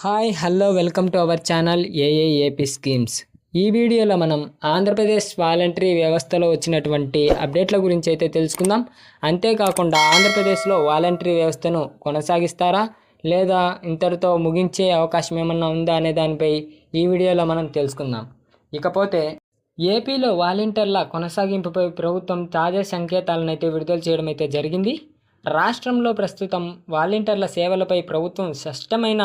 Hi hello welcome to our channel AAAP schemes. ఈ వీడియోలో మనం ఆంధ్రప్రదేశ్ వాలంటరీ వ్యవస్థలో వచ్చినటువంటి అప్డేట్ల గురించి అయితే తెలుసుకుందాం. అంతేకాకుండా ఆంధ్రప్రదేశ్లో వాలంటరీ వ్యవస్థను కొనసాగిస్తారా లేదా ఇంతటితో ముగించే అవకాశం ఏమన్నా ఉందా అనే దానిపై ఈ వీడియోలో మనం తెలుసుకుందాం. ఇకపోతే ఏపీలో వాలంటీర్ల కొనసాగింపుపై ప్రభుత్వం తాజా సంకేతాలను అయితే విడుదల చేయడం అయితే జరిగింది. రాష్ట్రంలో ప్రస్తుతం వాలంటీర్ల సేవలపై ప్రభుత్వం స్పష్టమైన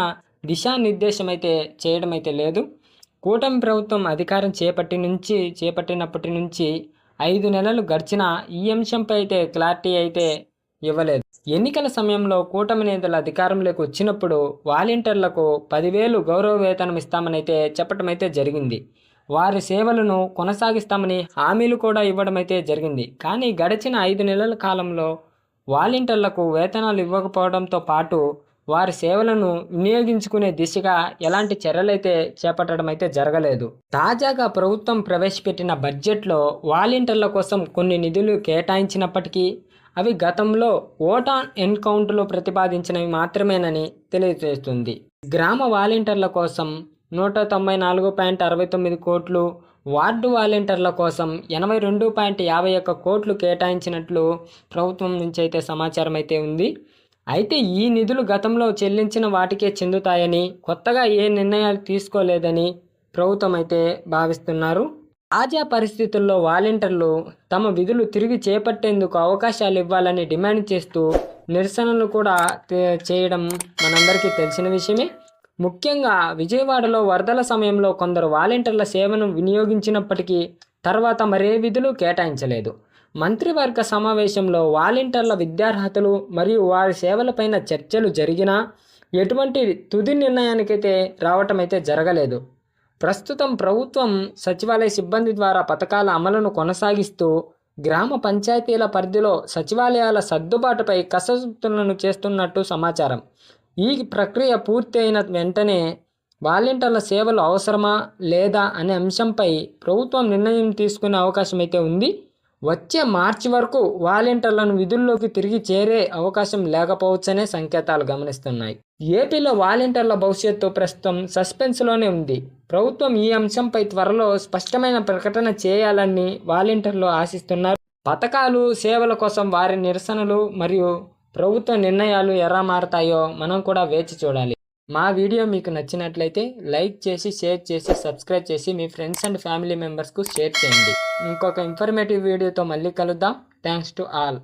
దిశానిర్దేశం అయితే చేయడం అయితే లేదు. కూటమి ప్రభుత్వం అధికారం చేపట్టినప్పటి నుంచి 5 నెలలు గడిచినా ఈ అంశంపై అయితే క్లారిటీ అయితే ఇవ్వలేదు. ఎన్నికల సమయంలో కూటమి నేతలు అధికారంలోకి వచ్చినప్పుడు వాలంటీర్లకు 10,000 గౌరవ వేతనం ఇస్తామని అయితే చెప్పడం అయితే జరిగింది. వారి సేవలను కొనసాగిస్తామని హామీలు కూడా ఇవ్వడం అయితే జరిగింది. కానీ గడిచిన 5 నెలల కాలంలో వాలంటీర్లకు వేతనాలు ఇవ్వకపోవడంతో పాటు వారి సేవలను వినియోగించుకునే దిశగా ఎలాంటి చర్యలైతే చేపట్టడం అయితే జరగలేదు. తాజాగా ప్రభుత్వం ప్రవేశపెట్టిన బడ్జెట్లో వాలంటీర్ల కోసం కొన్ని నిధులు కేటాయించినప్పటికీ అవి గతంలో ఓట్ ఆన్ ఎన్కౌంట్లో ప్రతిపాదించినవి మాత్రమేనని తెలియజేస్తుంది. గ్రామ వాలంటీర్ల కోసం 194.69 కోట్లు, వార్డు వాలంటీర్ల కోసం 82.51 కోట్లు కేటాయించినట్లు ప్రభుత్వం నుంచి అయితే సమాచారం అయితే ఉంది. అయితే ఈ నిధులు గతంలో చెల్లించిన వాటికే చెందుతాయని, కొత్తగా ఏ నిర్ణయాలు తీసుకోలేదని ప్రభుత్వం అయితే భావిస్తున్నారు. తాజా పరిస్థితుల్లో వాలంటీర్లు తమ విధులు తిరిగి చేపట్టేందుకు అవకాశాలు ఇవ్వాలని డిమాండ్ చేస్తూ నిరసనలు కూడా చేయడం మనందరికీ తెలిసిన విషయమే. ముఖ్యంగా విజయవాడలో వరదల సమయంలో కొందరు వాలంటీర్ల సేవను వినియోగించినప్పటికీ తర్వాత మరే విధులు కేటాయించలేదు. మంత్రివర్గ సమావేశంలో వాలంటీర్ల విద్యార్హతలు మరియు వారి సేవలపైన చర్చలు జరిగినా ఎటువంటి తుది నిర్ణయానికైతే రావటం అయితే జరగలేదు. ప్రస్తుతం ప్రభుత్వం సచివాలయ సిబ్బంది ద్వారా పథకాల అమలును కొనసాగిస్తూ గ్రామ పంచాయతీల పరిధిలో సచివాలయాల సర్దుబాటుపై కసరత్తులను చేస్తున్నట్టు సమాచారం. ఈ ప్రక్రియ పూర్తి అయిన వెంటనే వాలంటీర్ల సేవలు అవసరమా లేదా అనే అంశంపై ప్రభుత్వం నిర్ణయం తీసుకునే అవకాశం అయితే ఉంది. వచ్చే మార్చి వరకు వాలంటీర్లను విధుల్లోకి తిరిగి చేరే అవకాశం లేకపోవచ్చనే సంకేతాలు గమనిస్తున్నాయి. ఏపీలో వాలంటీర్ల భవిష్యత్తు ప్రస్తుతం సస్పెన్స్లోనే ఉంది. ప్రభుత్వం ఈ అంశంపై త్వరలో స్పష్టమైన ప్రకటన చేయాలని వాలంటీర్లు ఆశిస్తున్నారు. పథకాలు, సేవల కోసం వారి నిరసనలు మరియు ప్రభుత్వ నిర్ణయాలు ఎలా మారతాయో మనం కూడా వేచి చూడాలి. మా వీడియో మీకు నచ్చినట్లయితే లైక్ చేసి, షేర్ చేసి, సబ్స్క్రైబ్ చేసి మీ ఫ్రెండ్స్ అండ్ ఫ్యామిలీ మెంబర్స్కు షేర్ చేయండి. ఇంకొక ఇన్ఫర్మేటివ్ వీడియోతో మళ్ళీ కలుద్దాం. Thanks to all.